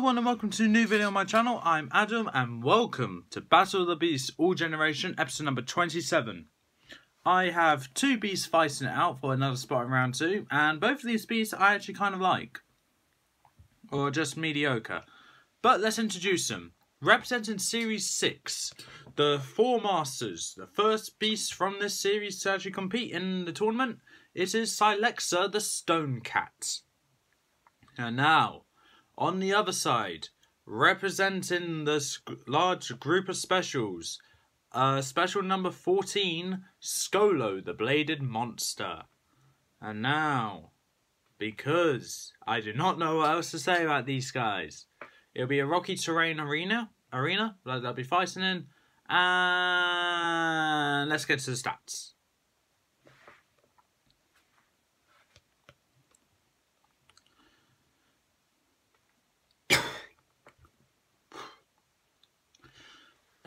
everyone and welcome to a new video on my channel. I'm Adam and welcome to Battle of the Beasts All Generation episode number 27. I have two beasts fighting it out for another spot in round 2, and both of these beasts I actually kind of like. Or just mediocre. But let's introduce them. Representing Series 6, the Four Masters, the first beast from this series to actually compete in the tournament, it is Silexa the Stone Cat. And now, on the other side, representing the large group of specials, special number 14, Skolo, the Bladed Monster. And now, because I do not know what else to say about these guys, it'll be a rocky terrain arena that they'll be fighting in, and let's get to the stats.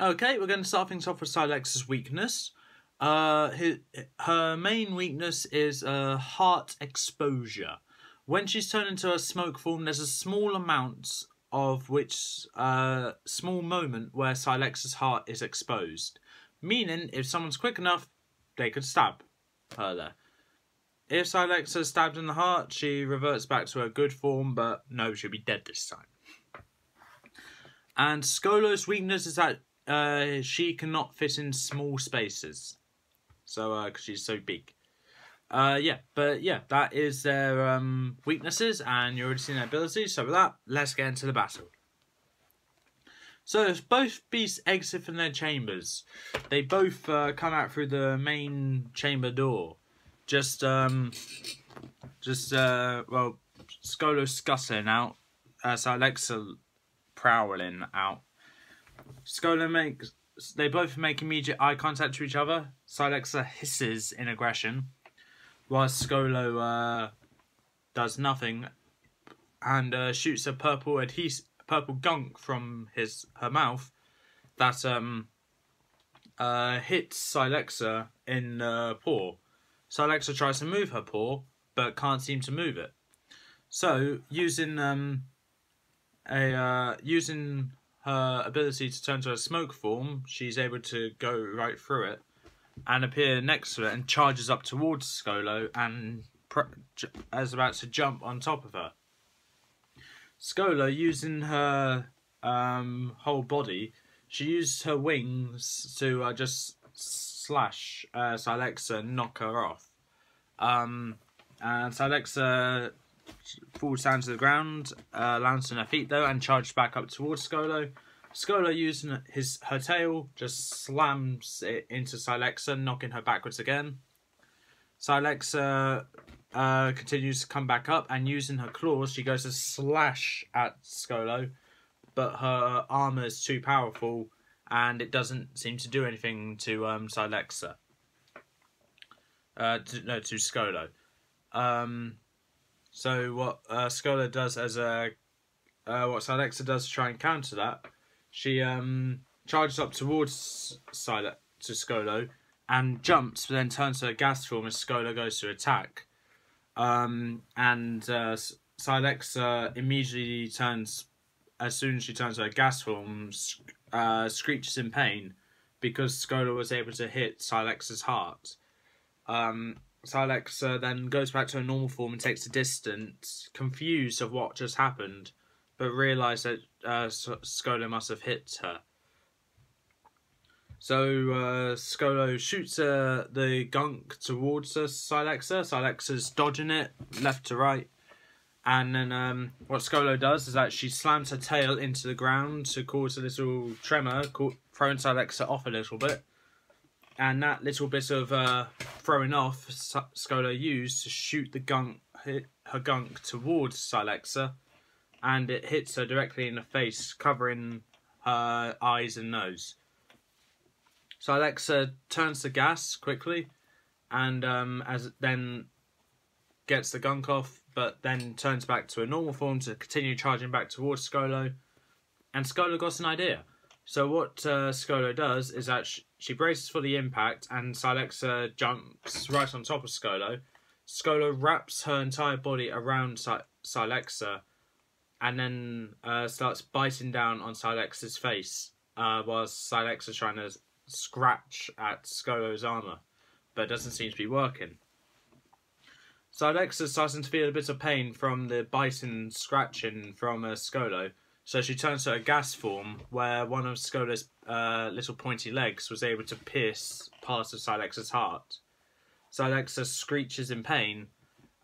Okay, we're going to start things off with Silexa's weakness. Her main weakness is heart exposure. When she's turned into a smoke form, there's a small amount of small moment where Silexa's heart is exposed. Meaning, if someone's quick enough, they could stab her there. If Silexa is stabbed in the heart, she reverts back to her good form, but no, she'll be dead this time. And Skolo's weakness is that she cannot fit in small spaces, so because she's so big. That is their weaknesses, and you've already seen their abilities. So with that, let's get into the battle. So as both beasts exit from their chambers, they both come out through the main chamber door. Skolo scuttling out, Silexa prowling out. They both make immediate eye contact to each other. Silexa hisses in aggression, whilst Skolo does nothing and shoots a purple gunk from her mouth that hits Silexa in the paw. Silexa tries to move her paw but can't seem to move it. So using her ability to turn to a smoke form, she's able to go right through it and appear next to it and charges up towards Skolo and is about to jump on top of her. Skolo, using her whole body, she used her wings to just slash Silexa and knock her off. And Silexa falls down to the ground, lands on her feet though, and charges back up towards Skolo. Skolo, using her tail, just slams it into Silexa, knocking her backwards again. Silexa continues to come back up, and using her claws, she goes to slash at Skolo, but her armour is too powerful, and it doesn't seem to do anything to Silexa. To Skolo. So what Skolo does what Silexa does to try and counter that, she charges up towards Skolo and jumps, but then turns to a gas form as Skolo goes to attack. Silexa immediately turns, as soon as she turns to her gas form, screeches in pain because Skolo was able to hit Silexa's heart. Silexa then goes back to her normal form and takes a distance, confused of what just happened, but realised that Skolo must have hit her. So Skolo shoots the gunk towards Silexa. Silexa's dodging it left to right, and then what Skolo does is that she slams her tail into the ground to cause a little tremor, throwing Silexa off a little bit. And that little bit of throwing off, Skolo used to shoot her gunk towards Silexa, and it hits her directly in the face, covering her eyes and nose. Silexa turns to gas quickly, and then gets the gunk off, but then turns back to a normal form to continue charging back towards Skolo. And Skolo got an idea. So what Skolo does is that she braces for the impact, and Silexa jumps right on top of Skolo. Skolo wraps her entire body around Silexa and then starts biting down on Silexa's face, whilst Silexa's trying to scratch at Skolo's armour, but it doesn't seem to be working. Silexa's starting to feel a bit of pain from the biting and scratching from Skolo, so she turns to a gas form where one of Skolo's little pointy legs was able to pierce part of Silexa's heart. Silexa screeches in pain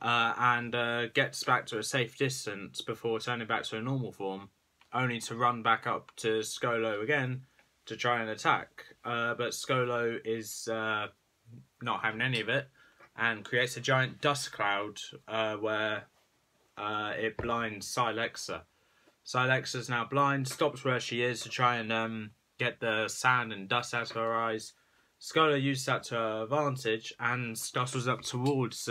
and gets back to a safe distance before turning back to a normal form, only to run back up to Skolo again to try and attack. But Skolo is not having any of it and creates a giant dust cloud where it blinds Silexa. Silexa's now blind, stops where she is to try and get the sand and dust out of her eyes. Skolo uses that to her advantage and scuttles up towards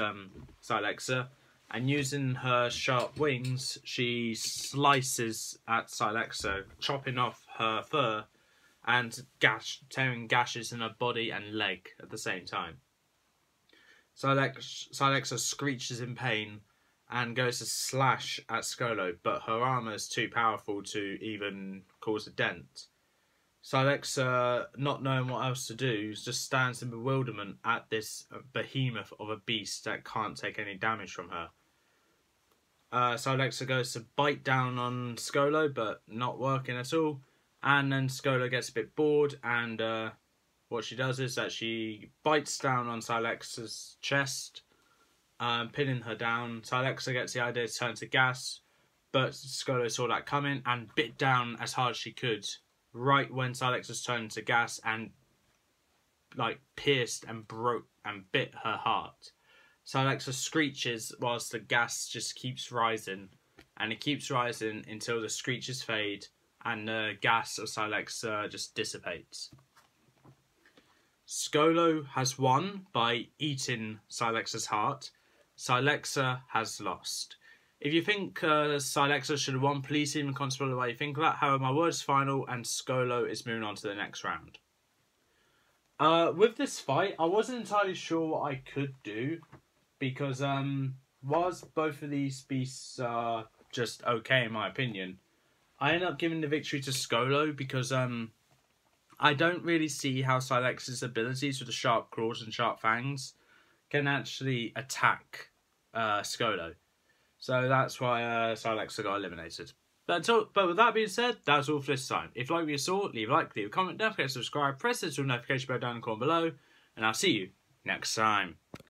Silexa, and using her sharp wings, she slices at Silexa, chopping off her fur and tearing gashes in her body and leg at the same time. Silexa screeches in pain and goes to slash at Skolo, but her armour is too powerful to even cause a dent. Silexa, not knowing what else to do, just stands in bewilderment at this behemoth of a beast that can't take any damage from her. Silexa goes to bite down on Skolo, but not working at all. And then Skolo gets a bit bored, and what she does is that she bites down on Silexa's chest, pinning her down. Silexa gets the idea to turn to gas, but Skolo saw that coming and bit down as hard as she could, right when Silexa's turned to gas and pierced and broke and bit her heart. Silexa screeches whilst the gas just keeps rising, and it keeps rising until the screeches fade and the gas of Silexa just dissipates. Skolo has won by eating Silexa's heart. Silexa has lost. If you think Silexa should have won, please leave in the comments below what you think of that. However, my word is final, and Skolo is moving on to the next round. With this fight, I wasn't entirely sure what I could do, because whilst both of these beasts are just okay in my opinion, I ended up giving the victory to Skolo because I don't really see how Silexa's abilities with the sharp claws and sharp fangs can actually attack Skolo. So that's why Silexa got eliminated. But with that being said, that's all for this time. If you like what you saw, leave a like, leave a comment, don't forget to subscribe, press the notification bell down in the corner below, and I'll see you next time.